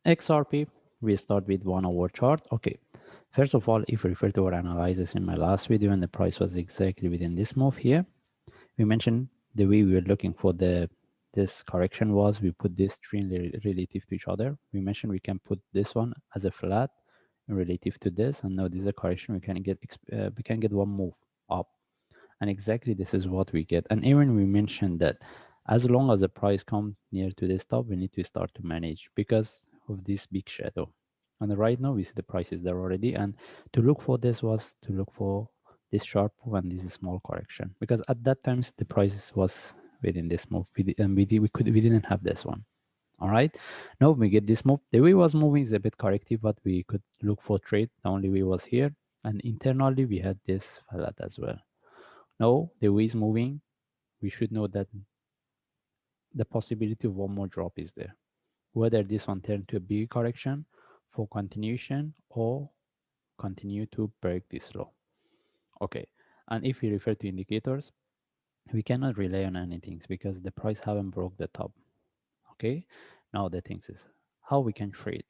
XRP, we start with 1 hour chart. Okay, first of all, if we refer to our analysis in my last video and the price was exactly within this move here, we mentioned the way we were looking for this correction was we put this trend relative to each other. We mentioned we can put this one as a flat relative to this, and now this is a correction. We can get one move up, and exactly this is what we get. And even we mentioned that as long as the price comes near to this top, we need to start to manage because of this big shadow. And right now we see the price is there already, and to look for this was to look for this sharp move and this small correction, because at that times the price was within this move, and we didn't have this one. All right, now we get this move. The way it was moving is a bit corrective, but we could look for trade. The only way was here, and internally we had this flat as well. Now the way is moving, we should know that the possibility of one more drop is there, whether this one turn to a big correction for continuation or continue to break this low. Okay, and if we refer to indicators, we cannot rely on anything because the price haven't broke the top. Okay, now the thing is how we can trade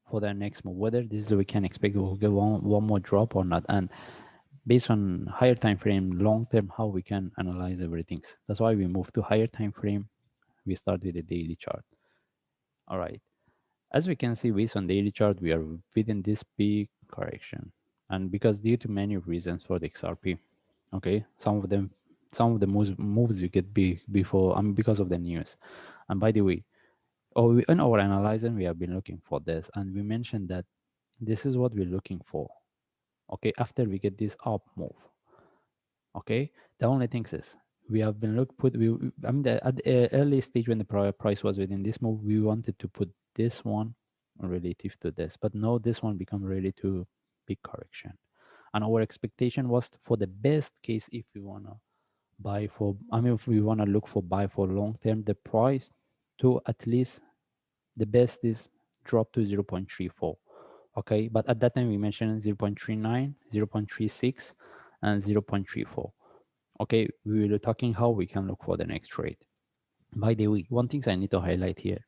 for the next move, whether this we can expect we'll get one more drop or not, and based on higher time frame, long term, how we can analyze everything. That's why we move to higher time frame. We start with the daily chart. All right, as we can see based on daily chart, we are within this big correction, and because due to many reasons for the XRP. Okay, some of the moves we get before, because of the news. And by the way, in our analyzing, we have been looking for this, and we mentioned that this is what we're looking for. Okay, after we get this up move. Okay, the only thing is we have been at the early stage when the price was within this move, we wanted to put this one relative to this, but now this one become really too big correction, and our expectation was for the best case, if we want to buy for, if we want to look for buy for long term, the price to at least the best is drop to 0.34. Okay, but at that time we mentioned 0.39, 0.36, and 0.34. Okay, we were talking how we can look for the next trade. By the way, one thing I need to highlight here,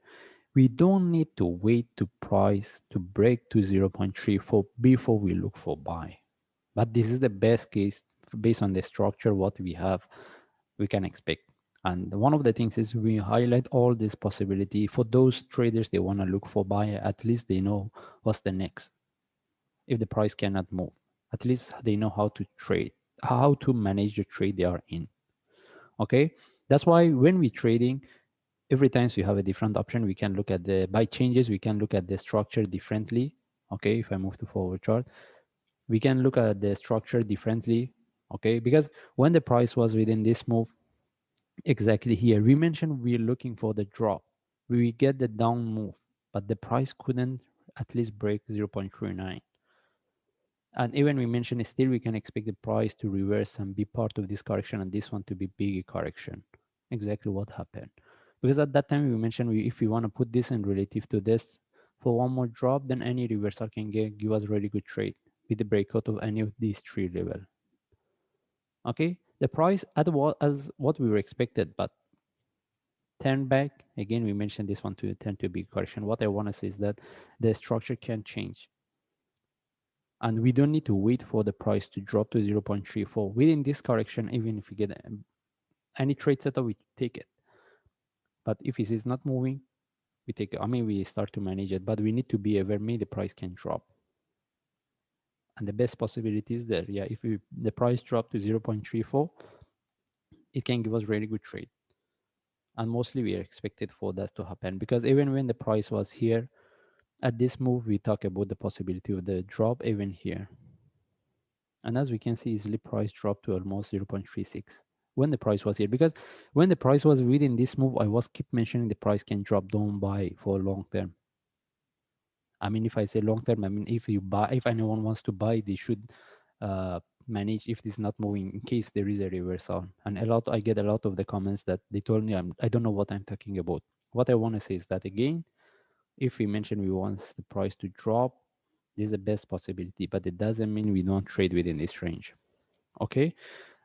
we don't need to wait to price to break to 0.34 before we look for buy. But this is the best case based on the structure, what we have, we can expect. And one of the things is we highlight all this possibility for those traders, they want to look for buy, at least they know what's the next. If the price cannot move, at least they know how to trade, how to manage the trade they are in. Okay, that's why when we trading, every time we have a different option, we can look at the by changes, we can look at the structure differently. Okay, if I move to forward chart, we can look at the structure differently. Okay, because when the price was within this move, exactly here, we mentioned we're looking for the drop. We get the down move, but the price couldn't at least break 0.39. And even we mentioned still we can expect the price to reverse and be part of this correction, and this one to be big correction. Exactly what happened. Because at that time we mentioned if we want to put this in relative to this for one more drop, then any reversal can give us really good trade with the breakout of any of these three level. Okay, the price as what we were expected, but turn back again. We mentioned this one to turn to a big correction. What I want to say is that the structure can change, and we don't need to wait for the price to drop to 0.34 within this correction. Even if we get any trade setup, we take it. But if it is not moving, we take it. We start to manage it, but we need to be aware maybe the price can drop. And the best possibility is there. Yeah, if the price drop to 0.34, it can give us really good trade. And mostly we are expected for that to happen, because even when the price was here, at this move, we talk about the possibility of the drop even here. And as we can see, easily price dropped to almost 0.36 when the price was here. Because when the price was within this move, I was keep mentioning the price can drop, don't buy for long term. If I say long term, if anyone wants to buy, they should manage if this is not moving in case there is a reversal. And I get a lot of the comments that they told me I don't know what I'm talking about. What I want to say is that again, if we mention we want the price to drop, this is the best possibility, but it doesn't mean we don't trade within this range. Okay,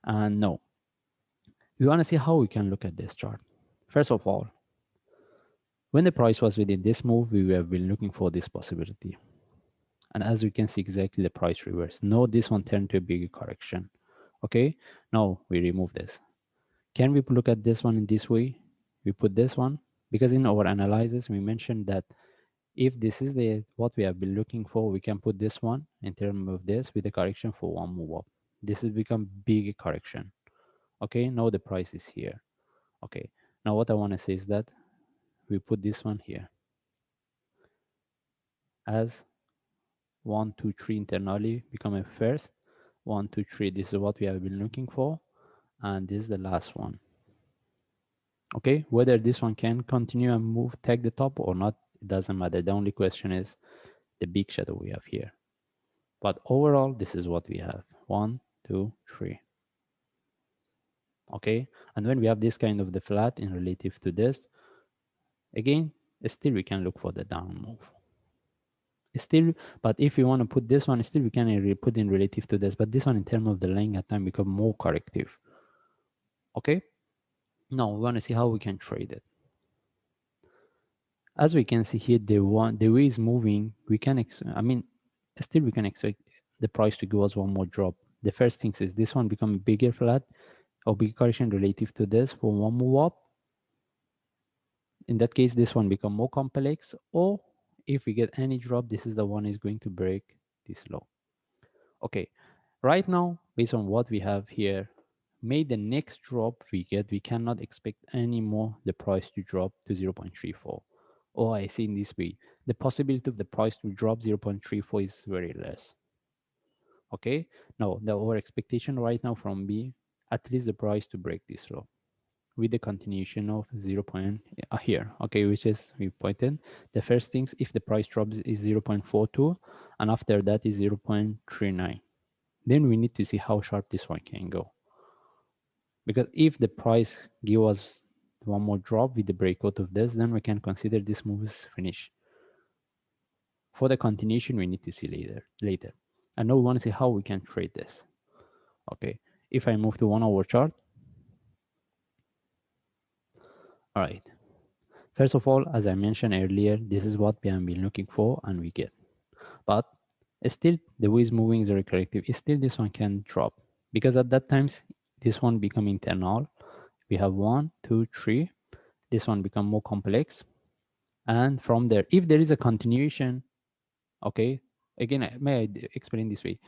and no, we want to see how we can look at this chart. First of all, When the price was within this move, we have been looking for this possibility. And as we can see, exactly the price reversed. Now this one turned to a bigger correction. Okay, now we remove this. Can we look at this one in this way? We put this one, because in our analysis, we mentioned that if this is what we have been looking for, we can put this one in terms of this with a correction for one move up. This has become big correction. Okay, now the price is here. Okay, now what I want to say is that we put this one here as 1, 2, 3 internally become a first. 1, 2, 3. This is what we have been looking for, and this is the last one. Okay, whether this one can continue and move, take the top or not, it doesn't matter. The only question is the big shadow we have here. But overall, this is what we have. 1, 2, 3. Okay, and when we have this kind of the flat in relative to this, again, still we can look for the down move. Still, but if you want to put this one, still we can put in relative to this, but this one in terms of the length at time become more corrective. Okay, now we want to see how we can trade it. As we can see here, the way is moving, we can still we can expect the price to go as one more drop. The first thing is this one become bigger flat or big correction relative to this for one move up. In that case, this one become more complex, or if we get any drop, this is the one is going to break this low. Okay, right now, based on what we have here, may the next drop we get, we cannot expect any more the price to drop to 0.34. Or I see in this way, the possibility of the price to drop 0.34 is very less. Okay, now our expectation right now from B, at least the price to break this low with the continuation of 0. Here, okay, which is we pointed. The first things, if the price drops is 0.42, and after that is 0.39. Then we need to see how sharp this one can go. Because if the price give us one more drop with the breakout of this, then we can consider this move is finished. For the continuation, we need to see later. And now we want to see how we can trade this. Okay, if I move to 1 hour chart. All right. First of all, as I mentioned earlier, this is what we have been looking for and we get. But still, the way is moving is very corrective. Still, this one can drop because at that times, this one become internal. We have 1, 2, 3. This one become more complex. And from there, if there is a continuation, okay, again, may I explain this way?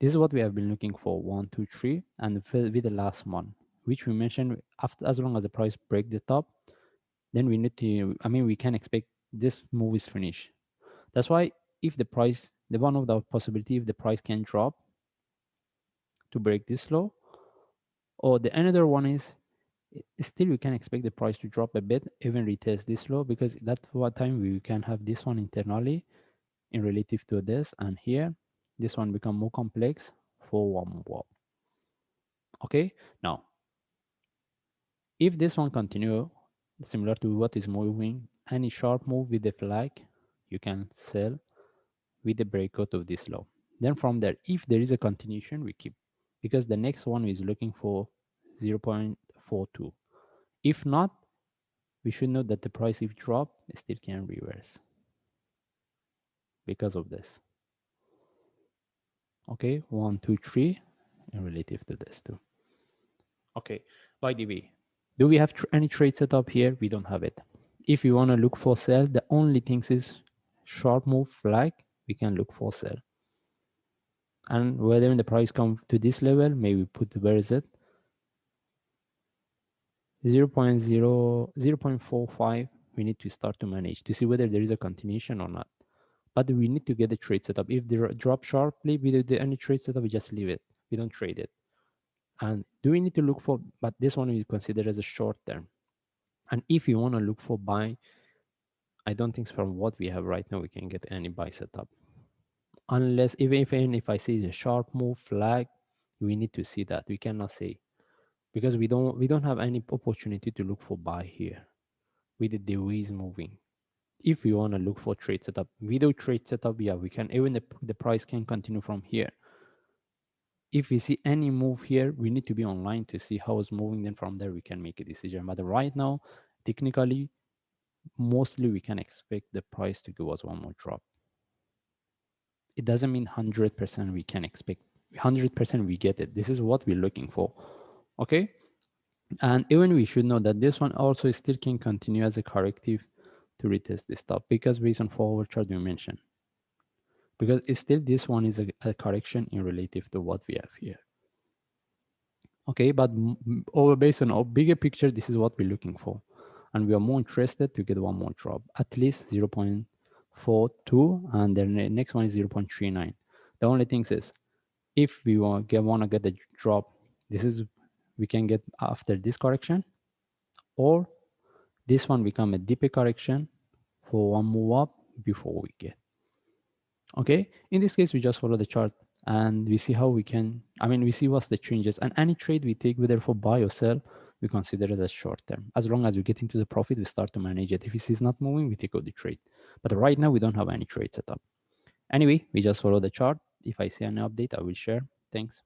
This is what we have been looking for, 1, 2, 3, and with the last one, which we mentioned after, as long as the price break the top, then we need to, we can expect this move is finished. That's why if the price, the one of the possibility, if the price can drop to break this low, or the another one is still we can expect the price to drop a bit, even retest this low, because that's what time we can have this one internally in relative to this, and here this one become more complex for one move up. Okay, now if this one continue similar to what is moving, any sharp move with the flag, you can sell with the breakout of this low. Then from there, if there is a continuation, we keep, because the next one is looking for 0.42. If not, we should know that the price if drop still can reverse because of this. Okay, 1, 2, 3, and relative to this too. Okay, by the way, do we have any trade setup here? We don't have it. If you want to look for sell, the only thing is short move flag, we can look for sell. And whether the price come to this level, maybe put, where is it? 0.45, we need to start to manage to see whether there is a continuation or not. But we need to get the trade setup. If they drop sharply without any trade setup, we just leave it. We don't trade it. And do we need to look for, but this one we consider as a short term. And if you want to look for buy, I don't think from what we have right now, we can get any buy setup. Unless, even if I see a sharp move flag, we need to see that. We cannot say, because we don't have any opportunity to look for buy here with the way is moving. If we want to look for trade setup, without trade setup, yeah, we can, even the price can continue from here. If we see any move here, we need to be online to see how it's moving. Then from there, we can make a decision. But right now, technically, mostly we can expect the price to give us one more drop. It doesn't mean 100% we can expect 100% we get it. This is what we're looking for. Okay, and even we should know that this one also still can continue as a corrective to retest this top, because based on forward chart we mentioned, because it's still this one is a correction in relative to what we have here. Okay, but over based on a bigger picture, this is what we're looking for, and we are more interested to get one more drop, at least 0.42, and then the next one is 0.39. The only thing is, if we want to get the drop, this is we can get after this correction, or this one become a deeper correction for one move up before we get. Okay, in this case we just follow the chart and we see how we can, we see what's the changes, and any trade we take, whether for buy or sell, we consider it as short term. As long as we get into the profit, we start to manage it. If it is not moving, we take out the trade. But right now we don't have any trade set up. Anyway, we just follow the chart. If I see an update, I will share. Thanks.